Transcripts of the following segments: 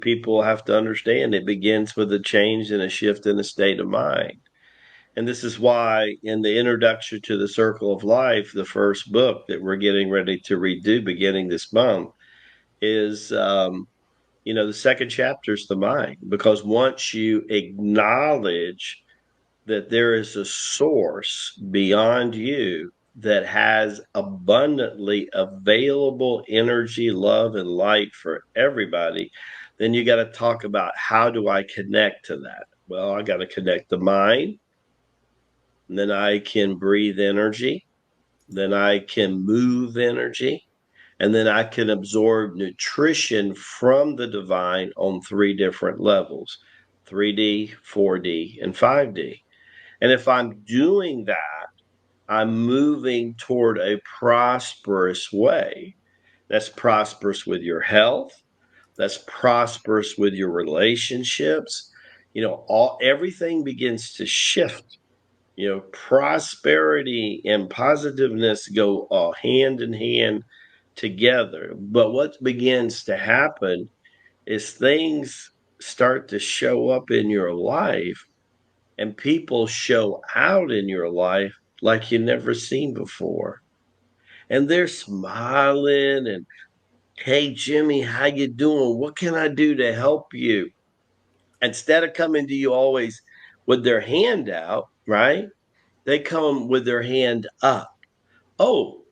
people have to understand it begins with a change and a shift in a state of mind. And this is why, in the introduction to the Circle of Life, the first book that we're getting ready to redo beginning this month is, the second chapter is the mind. Because once you acknowledge that there is a source beyond you that has abundantly available energy, love, and light for everybody, then you got to talk about, how do I connect to that? Well, I got to connect the mind, and then I can breathe energy, then I can move energy, and then I can absorb nutrition from the divine on three different levels: 3D, 4D, and 5D. And if I'm doing that, I'm moving toward a prosperous way. That's prosperous with your health. That's prosperous with your relationships. Everything begins to shift. Prosperity and positiveness go hand in hand together. But what begins to happen is things start to show up in your life, and people show out in your life like you never seen before. And they're smiling and, "Hey Jimmy, how you doing? What can I do to help you?" Instead of coming to you always with their hand out, right? They come with their hand up. "Oh,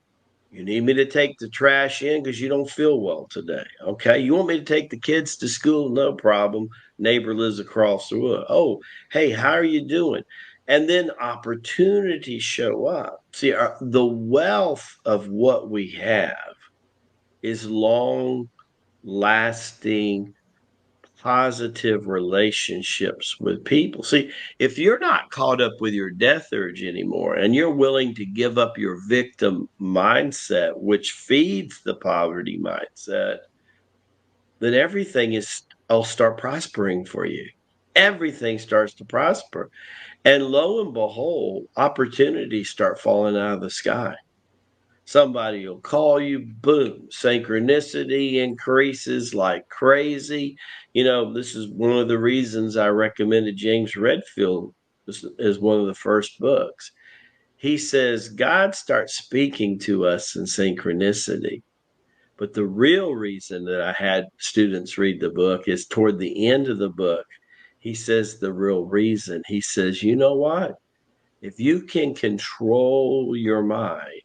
you need me to take the trash in because you don't feel well today. Okay. You want me to take the kids to school? No problem. Neighbor lives across the road. Oh, hey, how are you doing?" And then opportunities show up. See, the wealth of what we have is long lasting, positive relationships with people. See, if you're not caught up with your death urge anymore, and you're willing to give up your victim mindset, which feeds the poverty mindset, then everything will start prospering for you. Everything starts to prosper. And lo and behold, opportunities start falling out of the sky. Somebody will call you, boom, synchronicity increases like crazy. This is one of the reasons I recommended James Redfield as one of the first books. He says God starts speaking to us in synchronicity. But the real reason that I had students read the book is toward the end of the book. He says the real reason. He says, you know what? If you can control your mind,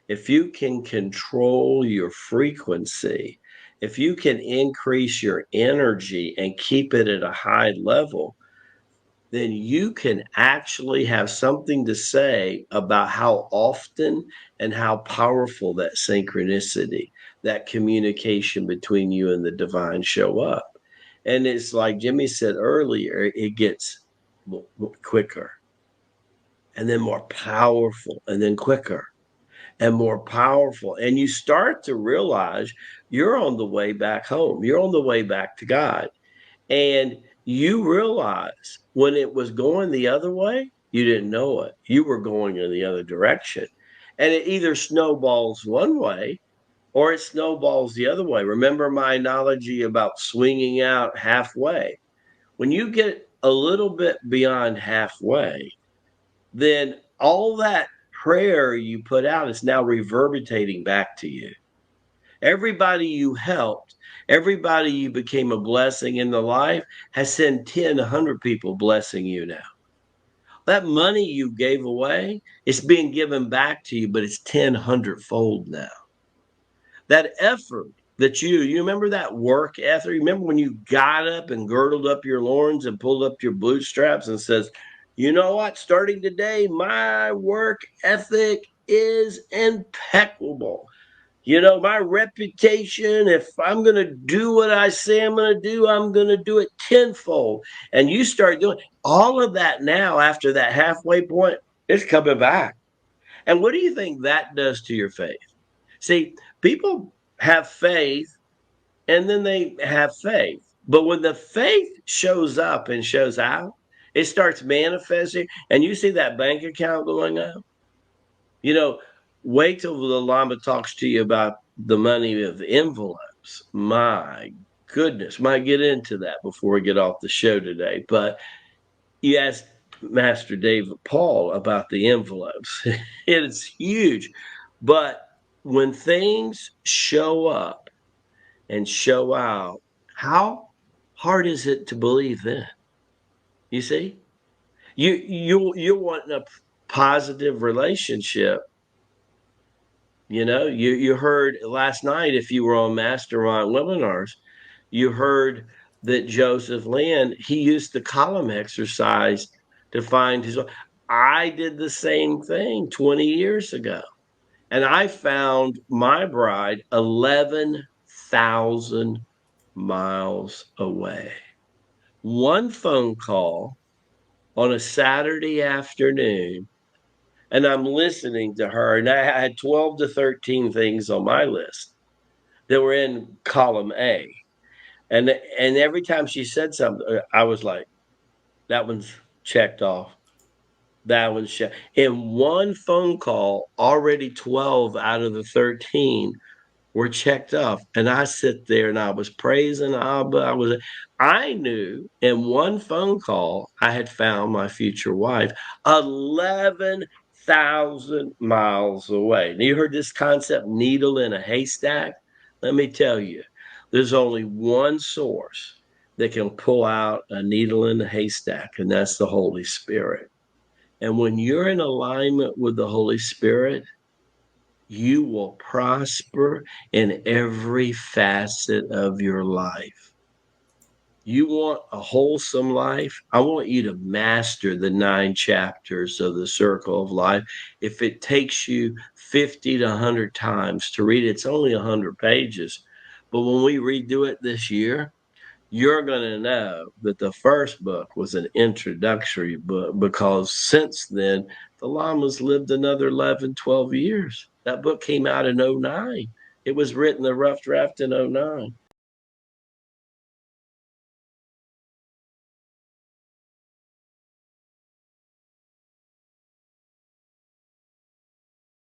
if you can control your frequency, if you can increase your energy and keep it at a high level, then you can actually have something to say about how often and how powerful that synchronicity, that communication between you and the divine show up. And it's like Jimmy said earlier, it gets quicker, and then more powerful, and then quicker and more powerful. And you start to realize you're on the way back home. You're on the way back to God. And you realize when it was going the other way, you didn't know it. You were going in the other direction. And it either snowballs one way or it snowballs the other way. Remember my analogy about swinging out halfway. When you get a little bit beyond halfway, then all that prayer you put out is now reverberating back to you. Everybody you helped, everybody you became a blessing in the life has sent 10, 100 people blessing you now. That money you gave away, it's being given back to you, but it's 10, 100 fold now. That effort that you remember that work ethic? Remember when you got up and girdled up your loins and pulled up your bootstraps and says, you know what, starting today, my work ethic is impeccable. My reputation, if I'm going to do what I say I'm going to do, I'm going to do it tenfold. And you start doing all of that now after that halfway point, it's coming back. And what do you think that does to your faith? See, people have faith and then they have faith. But when the faith shows up and shows out, it starts manifesting, and you see that bank account going up. You know, Wait till the Lama talks to you about the money of envelopes. My goodness, might get into that before we get off the show today. But you asked Master David Paul about the envelopes. It's huge. But when things show up and show out, how hard is it to believe then? You see? You want a positive relationship. You heard last night, if you were on Mastermind webinars, you heard that Joseph Land, he used the column exercise to find his. I did the same thing 20 years ago, and I found my bride 11,000 miles away. One phone call on a Saturday afternoon, and I'm listening to her, and I had 12 to 13 things on my list that were in column A. And every time she said something, I was like, that one's checked off. That one's checked. In one phone call, already 12 out of the 13 were checked off. And I sit there and I was praising Abba. I knew in one phone call I had found my future wife 11,000 miles away. Now you heard this concept, needle in a haystack? Let me tell you, there's only one source that can pull out a needle in a haystack, and that's the Holy Spirit. And when you're in alignment with the Holy Spirit, you will prosper in every facet of your life. You want a wholesome life? I want you to master the 9 chapters of the Circle of Life. If it takes you 50 to 100 times to read it, it's only 100 pages. But when we redo it this year, you're going to know that the first book was an introductory book, because since then, the Lamas lived another 11, 12 years. That book came out in 2009. It was written, the rough draft, in 2009.